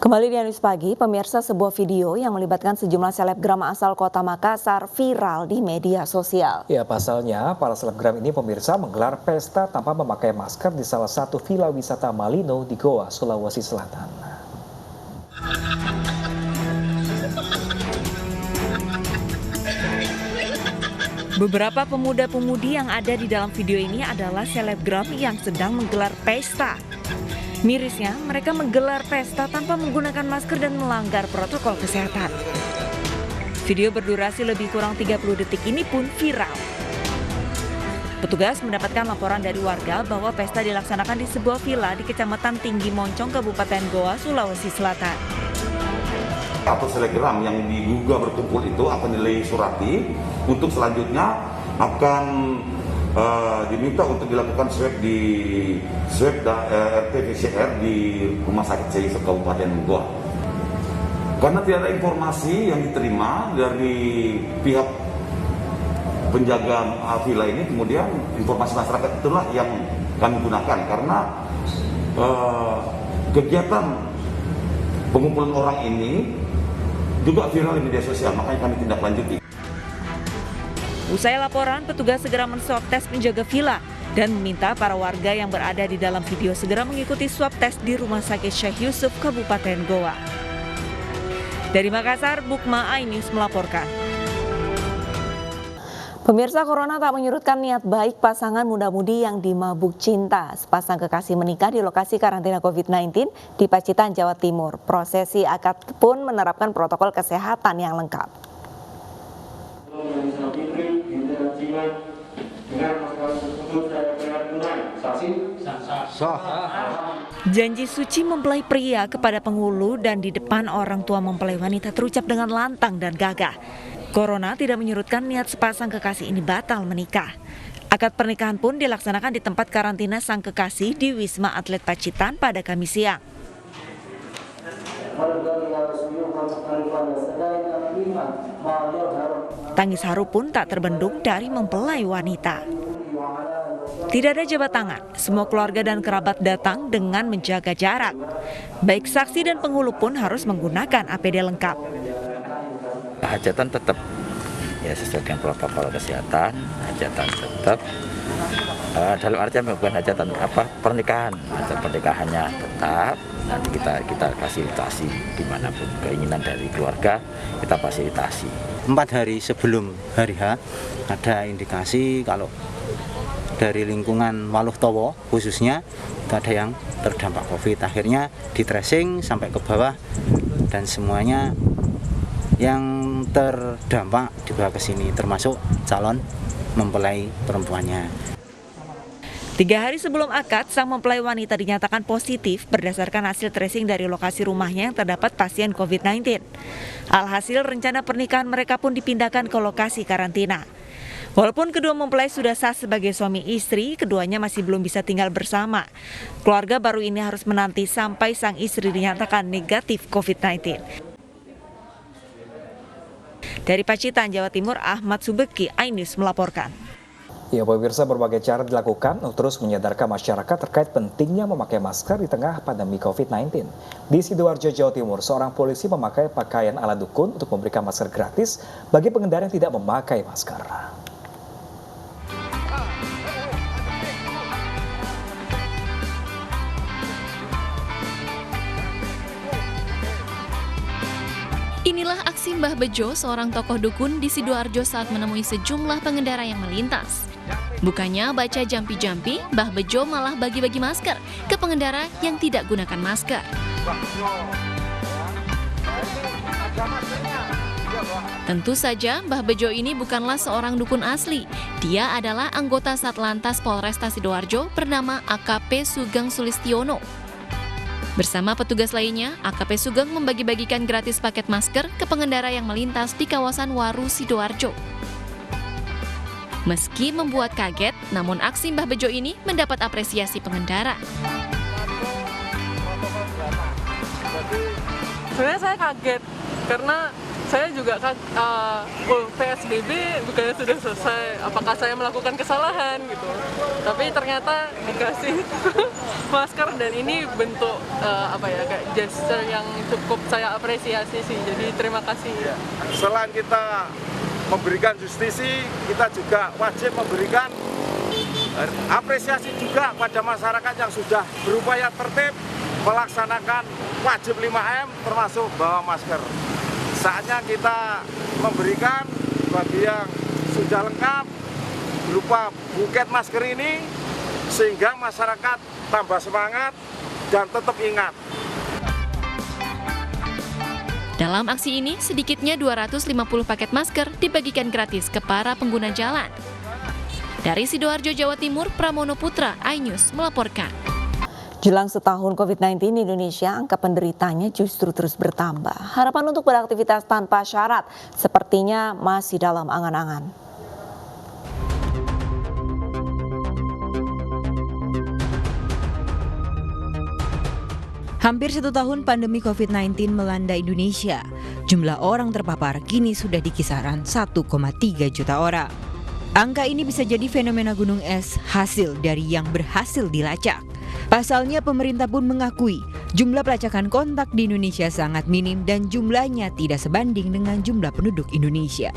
Kembali di News Pagi, pemirsa, sebuah video yang melibatkan sejumlah selebgram asal kota Makassar viral di media sosial. Ya, pasalnya para selebgram ini pemirsa menggelar pesta tanpa memakai masker di salah satu villa wisata Malino di Goa, Sulawesi Selatan. Beberapa pemuda-pemudi yang ada di dalam video ini adalah selebgram yang sedang menggelar pesta. Mirisnya, mereka menggelar pesta tanpa menggunakan masker dan melanggar protokol kesehatan. Video berdurasi lebih kurang 30 detik ini pun viral. Petugas mendapatkan laporan dari warga bahwa pesta dilaksanakan di sebuah villa di Kecamatan Tinggi Moncong, Kabupaten Goa, Sulawesi Selatan. Atau selebgram yang diduga berkumpul itu akan disurati untuk selanjutnya akan diminta untuk dilakukan swab RT-PCR di Rumah Sakit CI Kabupaten Goa. Karena tidak ada informasi yang diterima dari pihak penjaga villa ini, kemudian informasi masyarakat itulah yang kami gunakan karena kegiatan pengumpulan orang ini juga viral di media sosial, makanya kami tindak lanjuti. Usai laporan, petugas segera men-swab tes penjaga villa dan meminta para warga yang berada di dalam video segera mengikuti swab tes di Rumah Sakit Syekh Yusuf, Kabupaten Goa. Dari Makassar, Bukma iNews melaporkan. Pemirsa, corona tak menyurutkan niat baik pasangan muda-mudi yang dimabuk cinta. Sepasang kekasih menikah di lokasi karantina COVID-19 di Pacitan, Jawa Timur. Prosesi akad pun menerapkan protokol kesehatan yang lengkap. Janji suci mempelai pria kepada penghulu dan di depan orang tua mempelai wanita terucap dengan lantang dan gagah. Corona tidak menyurutkan niat sepasang kekasih ini batal menikah. Akad pernikahan pun dilaksanakan di tempat karantina sang kekasih di Wisma Atlet Pacitan pada Kamis siang. Tangis haru pun tak terbendung dari mempelai wanita. Tidak ada jabat tangan, semua keluarga dan kerabat datang dengan menjaga jarak. Baik saksi dan penghulu pun harus menggunakan APD lengkap. Hajatan tetap ya sesuai dengan protokol kesehatan, hajatan tetap dalam artian bukan hajatan pernikahan, pernikahannya tetap nanti kita fasilitasi dimanapun keinginan dari keluarga kita fasilitasi. 4 hari sebelum hari H ada indikasi kalau dari lingkungan Waluh Towo khususnya itu ada yang terdampak COVID. Akhirnya di tracing sampai ke bawah dan semuanya yang terdampak dibawa ke sini termasuk calon mempelai perempuannya. 3 hari sebelum akad, sang mempelai wanita dinyatakan positif berdasarkan hasil tracing dari lokasi rumahnya yang terdapat pasien COVID-19. Alhasil rencana pernikahan mereka pun dipindahkan ke lokasi karantina. Walaupun kedua mempelai sudah sah sebagai suami istri, keduanya masih belum bisa tinggal bersama. Keluarga baru ini harus menanti sampai sang istri dinyatakan negatif COVID-19. Dari Pacitan, Jawa Timur, Ahmad Subeki, iNews melaporkan. Ya, pemirsa, berbagai cara dilakukan untuk terus menyadarkan masyarakat terkait pentingnya memakai masker di tengah pandemi COVID-19. Di Sidoarjo, Jawa Timur, seorang polisi memakai pakaian ala dukun untuk memberikan masker gratis bagi pengendara yang tidak memakai masker. Inilah aksi Mbah Bejo, seorang tokoh dukun di Sidoarjo saat menemui sejumlah pengendara yang melintas. Bukannya baca jampi-jampi, Mbah Bejo malah bagi-bagi masker ke pengendara yang tidak gunakan masker. Tentu saja Mbah Bejo ini bukanlah seorang dukun asli. Dia adalah anggota Satlantas Polresta Sidoarjo bernama AKP Sugeng Sulistiono. Bersama petugas lainnya, AKP Sugeng membagi-bagikan gratis paket masker ke pengendara yang melintas di kawasan Waru, Sidoarjo. Meski membuat kaget, namun aksi Mbah Bejo ini mendapat apresiasi pengendara. Sebenarnya saya kaget karena saya juga kan PSBB bukannya sudah selesai, apakah saya melakukan kesalahan gitu. Tapi ternyata dikasih masker dan ini bentuk kayak gesture yang cukup saya apresiasi sih. Jadi terima kasih. Selain kita memberikan justisi, kita juga wajib memberikan apresiasi juga pada masyarakat yang sudah berupaya tertib melaksanakan wajib 5M termasuk bawa masker. Saatnya kita memberikan bagi yang sudah lengkap berupa buket masker ini sehingga masyarakat tambah semangat dan tetap ingat. Dalam aksi ini, sedikitnya 250 paket masker dibagikan gratis ke para pengguna jalan. Dari Sidoarjo, Jawa Timur, Pramono Putra, iNews melaporkan. Jelang setahun COVID-19 di Indonesia, angka penderitanya justru terus bertambah. Harapan untuk beraktivitas tanpa syarat sepertinya masih dalam angan-angan. Hampir 1 tahun pandemi COVID-19 melanda Indonesia. Jumlah orang terpapar kini sudah di kisaran 1,3 juta orang. Angka ini bisa jadi fenomena gunung es hasil dari yang berhasil dilacak. Pasalnya pemerintah pun mengakui jumlah pelacakan kontak di Indonesia sangat minim dan jumlahnya tidak sebanding dengan jumlah penduduk Indonesia.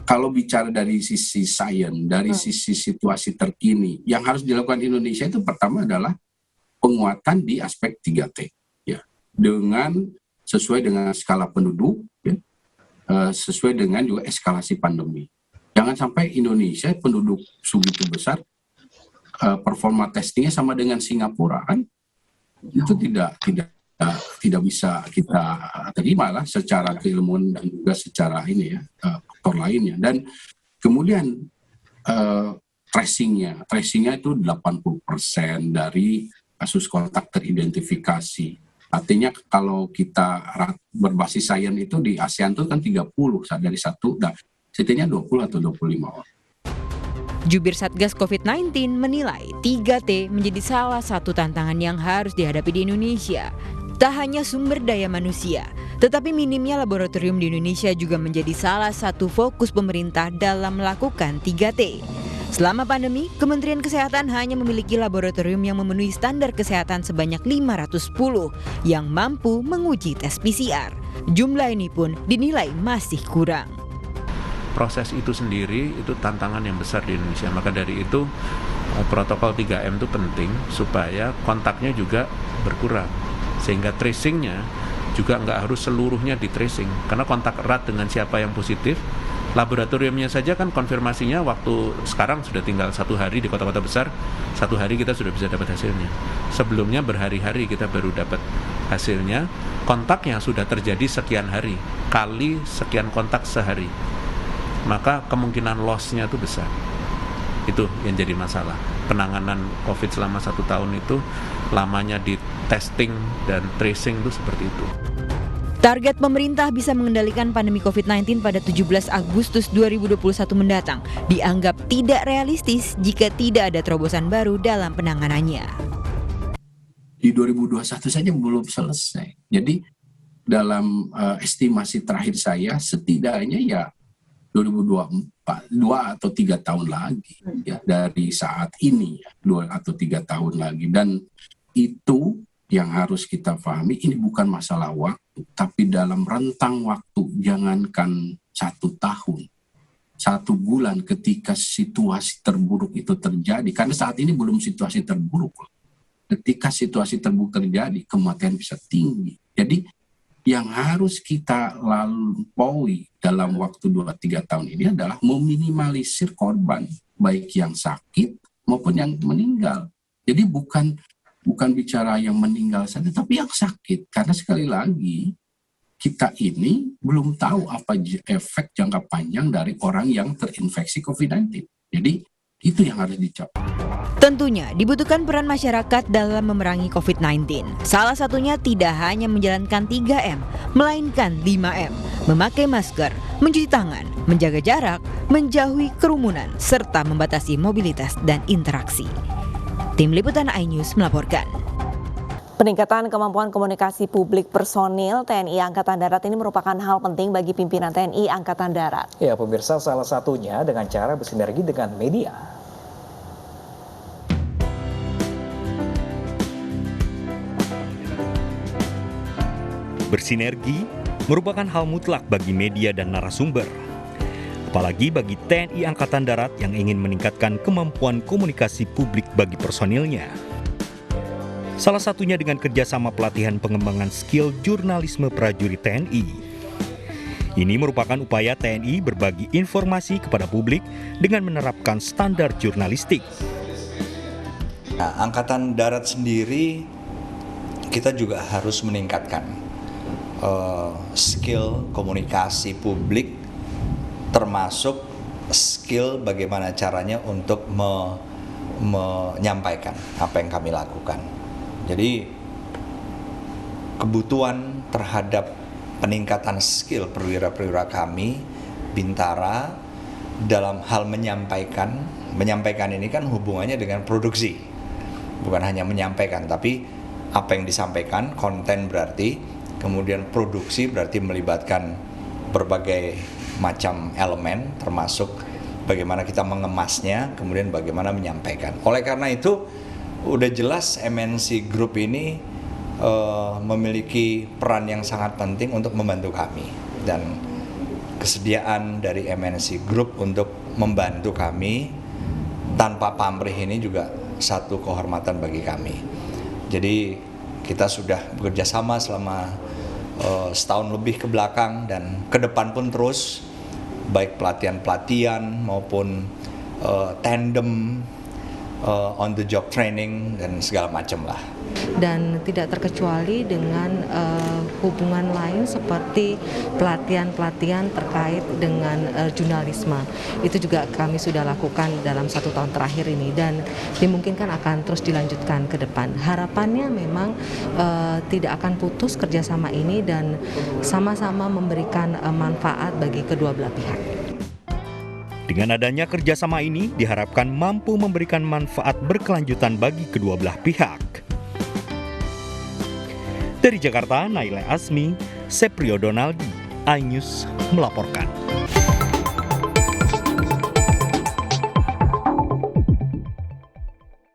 Kalau bicara dari sisi sains, dari sisi situasi terkini, yang harus dilakukan Indonesia itu pertama adalah penguatan di aspek 3T, ya, dengan sesuai dengan skala penduduk, ya, sesuai dengan juga eskalasi pandemi. Jangan sampai Indonesia penduduk segitu besar, performa testingnya sama dengan Singapura, kan itu tidak bisa kita terima lah secara keilmuan dan juga secara faktor lainnya. Dan kemudian tracingnya itu 80% dari kasus kontak teridentifikasi. Artinya kalau kita berbasis sains itu di ASEAN itu kan 30 dari satu, setidaknya 20 atau 25 orang. Jubir Satgas COVID-19 menilai 3T menjadi salah satu tantangan yang harus dihadapi di Indonesia. Tak hanya sumber daya manusia, tetapi minimnya laboratorium di Indonesia juga menjadi salah satu fokus pemerintah dalam melakukan 3T. Selama pandemi, Kementerian Kesehatan hanya memiliki laboratorium yang memenuhi standar kesehatan sebanyak 510 yang mampu menguji tes PCR. Jumlah ini pun dinilai masih kurang. Proses itu sendiri itu tantangan yang besar di Indonesia. Maka dari itu protokol 3M itu penting supaya kontaknya juga berkurang. Sehingga tracingnya juga nggak harus seluruhnya di tracing. Karena kontak erat dengan siapa yang positif, laboratoriumnya saja kan konfirmasinya waktu sekarang sudah tinggal 1 hari di kota-kota besar, 1 hari kita sudah bisa dapat hasilnya. Sebelumnya berhari-hari kita baru dapat hasilnya. Kontaknya sudah terjadi sekian hari, kali sekian kontak sehari. Maka kemungkinan loss-nya itu besar. Itu yang jadi masalah. Penanganan COVID selama 1 tahun itu lamanya di testing dan tracing itu seperti itu. Target pemerintah bisa mengendalikan pandemi COVID-19 pada 17 Agustus 2021 mendatang dianggap tidak realistis jika tidak ada terobosan baru dalam penanganannya. Di 2021 saja belum selesai. Jadi dalam estimasi terakhir saya setidaknya ya 2024, 2 atau 3 tahun lagi ya dari saat ini, 2 atau 3 tahun lagi. Dan itu yang harus kita pahami, ini bukan masalah waktu, tapi dalam rentang waktu, jangankan 1 tahun, 1 bulan ketika situasi terburuk itu terjadi, karena saat ini belum situasi terburuk. Ketika situasi terburuk terjadi, kematian bisa tinggi. Jadi yang harus kita lampaui dalam waktu 2-3 tahun ini adalah meminimalisir korban, baik yang sakit maupun yang meninggal. Jadi bukan bicara yang meninggal saja, tapi yang sakit. Karena sekali lagi, kita ini belum tahu apa efek jangka panjang dari orang yang terinfeksi COVID-19. Jadi itu yang harus dicapai. Tentunya dibutuhkan peran masyarakat dalam memerangi COVID-19. Salah satunya tidak hanya menjalankan 3M, melainkan 5M. Memakai masker, mencuci tangan, menjaga jarak, menjauhi kerumunan, serta membatasi mobilitas dan interaksi. Tim Liputan iNews melaporkan. Peningkatan kemampuan komunikasi publik personil TNI Angkatan Darat ini merupakan hal penting bagi pimpinan TNI Angkatan Darat. Ya pemirsa, salah satunya dengan cara bersinergi dengan media. Bersinergi merupakan hal mutlak bagi media dan narasumber. Apalagi bagi TNI Angkatan Darat yang ingin meningkatkan kemampuan komunikasi publik bagi personilnya. Salah satunya dengan kerjasama pelatihan pengembangan skill jurnalisme prajurit TNI. Ini merupakan upaya TNI berbagi informasi kepada publik dengan menerapkan standar jurnalistik. Nah, Angkatan Darat sendiri kita juga harus meningkatkan skill komunikasi publik, termasuk skill bagaimana caranya untuk menyampaikan apa yang kami lakukan. Jadi kebutuhan terhadap peningkatan skill perwira-perwira kami, Bintara, dalam hal menyampaikan ini kan hubungannya dengan produksi. Bukan hanya menyampaikan, tapi apa yang disampaikan, konten berarti, kemudian produksi berarti melibatkan berbagai macam elemen, termasuk bagaimana kita mengemasnya, kemudian bagaimana menyampaikan. Oleh karena itu, udah jelas MNC Group ini memiliki peran yang sangat penting untuk membantu kami, dan kesediaan dari MNC Group untuk membantu kami tanpa pamrih ini juga satu kehormatan bagi kami. Jadi kita sudah bekerja sama selama setahun lebih ke belakang, dan ke depan pun terus, baik pelatihan-pelatihan maupun tandem, on the job training dan segala macam lah. Dan tidak terkecuali dengan hubungan lain seperti pelatihan-pelatihan terkait dengan jurnalisme. Itu juga kami sudah lakukan dalam 1 tahun terakhir ini, dan dimungkinkan akan terus dilanjutkan ke depan. Harapannya memang tidak akan putus kerjasama ini dan sama-sama memberikan manfaat bagi kedua belah pihak. Dengan adanya kerjasama ini diharapkan mampu memberikan manfaat berkelanjutan bagi kedua belah pihak. Dari Jakarta, Naila Asmi, Seprio Donaldi, iNews melaporkan.